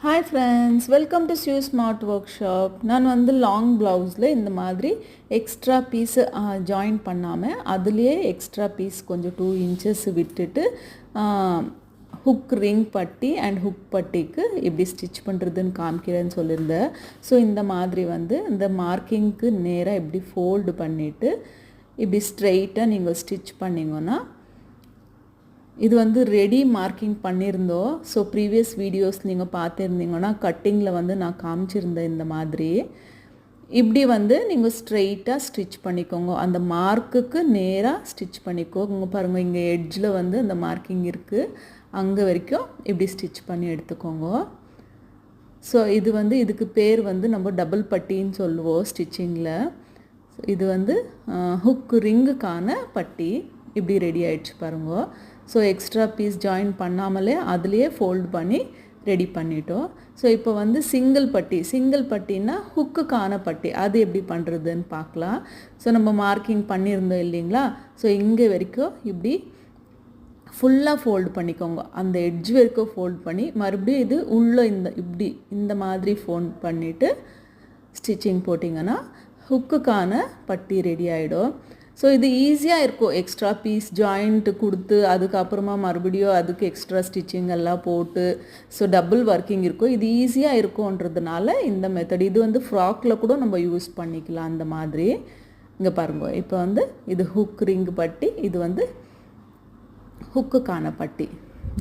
Hi friends, welcome to Sue Smart Workshop. நான் வந்து long ப்ளவுஸில் இந்த மாதிரி எக்ஸ்ட்ரா பீஸ் ஜாயின் பண்ணாமல் அதுலேயே எக்ஸ்ட்ரா பீஸ் கொஞ்சம் 2 இன்ச்சஸ் விட்டுட்டு ஹுக் ரிங் பட்டி அண்ட் ஹுக் பட்டிக்கு எப்படி ஸ்டிச் பண்ணுறதுன்னு காமிக்கிறேன்னு சொல்லியிருந்தேன். ஸோ இந்த மாதிரி வந்து இந்த மார்க்கிங்க்கு நேராக எப்படி ஃபோல்டு பண்ணிவிட்டு இப்படி ஸ்ட்ரெயிட்டாக நீங்கள் ஸ்டிச் பண்ணிங்கன்னா இது வந்து ரெடி மார்க்கிங் பண்ணியிருந்தோம். ஸோ ப்ரீவியஸ் வீடியோஸ் நீங்கள் பார்த்துருந்தீங்கன்னா கட்டிங்கில் வந்து நான் காமிச்சிருந்தேன் இந்த மாதிரி. இப்படி வந்து நீங்கள் ஸ்ட்ரெயிட்டாக ஸ்டிச் பண்ணிக்கோங்க. அந்த மார்க்குக்கு நேராக ஸ்டிச் பண்ணிக்கோங்க. பாருங்கள், இங்கே எட்ஜில் வந்து அந்த மார்க்கிங் இருக்குது, அங்கே வரைக்கும் இப்படி ஸ்டிச் பண்ணி எடுத்துக்கோங்க. ஸோ இது வந்து இதுக்கு பேர் வந்து நம்ம டபுள் பட்டின்னு சொல்லுவோம் ஸ்டிச்சிங்கில். இது வந்து ஹுக் ரிங்குக்கான பட்டி. இப்படி ரெடி ஆகிடுச்சு பாருங்க. ஸோ எக்ஸ்ட்ரா பீஸ் ஜாயின் பண்ணாமலே அதுலேயே ஃபோல்ட் பண்ணி ரெடி பண்ணிட்டோம். ஸோ இப்போ வந்து சிங்கிள் பட்டின்னா ஹுக்குக்கான பட்டி, அது எப்படி பண்ணுறதுன்னு பார்க்கலாம். ஸோ நம்ம மார்க்கிங் பண்ணியிருந்தோம் இல்லைங்களா, ஸோ இங்கே வரைக்கும் இப்படி ஃபுல்லாக ஃபோல்டு பண்ணிக்கோங்க. அந்த எட்ஜ் வரைக்கும் ஃபோல்ட் பண்ணி மறுபடியும் இது உள்ளே இப்படி இந்த மாதிரி ஃபோல்ட் பண்ணிவிட்டு ஸ்டிச்சிங் போட்டிங்கன்னா ஹுக்குக்கான பட்டி ரெடி ஆகிடும். ஸோ இது ஈஸியாக இருக்கும். எக்ஸ்ட்ரா பீஸ் ஜாயிண்ட்டு கொடுத்து அதுக்கப்புறமா மறுபடியும் அதுக்கு எக்ஸ்ட்ரா ஸ்டிச்சிங் எல்லாம் போட்டு ஸோ டபுள் ஒர்க்கிங் இருக்கும். இது ஈஸியாக இருக்கும்ன்றதுனால இந்த மெத்தட். இது வந்து ஃப்ராக்கில் கூட நம்ம யூஸ் பண்ணிக்கலாம் அந்த மாதிரி. இங்கே பாருங்க, இப்போ வந்து இது ஹுக் ரிங் பட்டி, இது வந்து ஹுக்குக்கான பட்டி,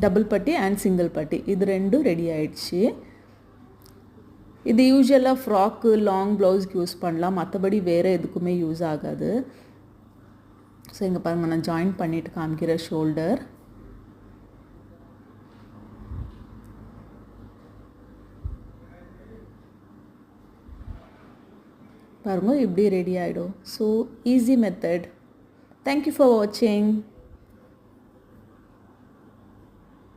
டபுள் பட்டி அண்ட் சிங்கிள் பட்டி, இது ரெண்டும் ரெடி ஆயிடுச்சு. இது யூஸ்வலாக ஃப்ராக்கு லாங் ப்ளவுஸ்க்கு யூஸ் பண்ணலாம், மற்றபடி வேறு எதுக்குமே யூஸ் ஆகாது. ஸோ இங்கே பாருங்கள், நான் ஜாயின் பண்ணிவிட்டு காமிக்கிற ஷோல்டர். பாருங்கள், இப்படி ரெடி ஆகிடும். So easy method. Thank you for வாட்சிங்.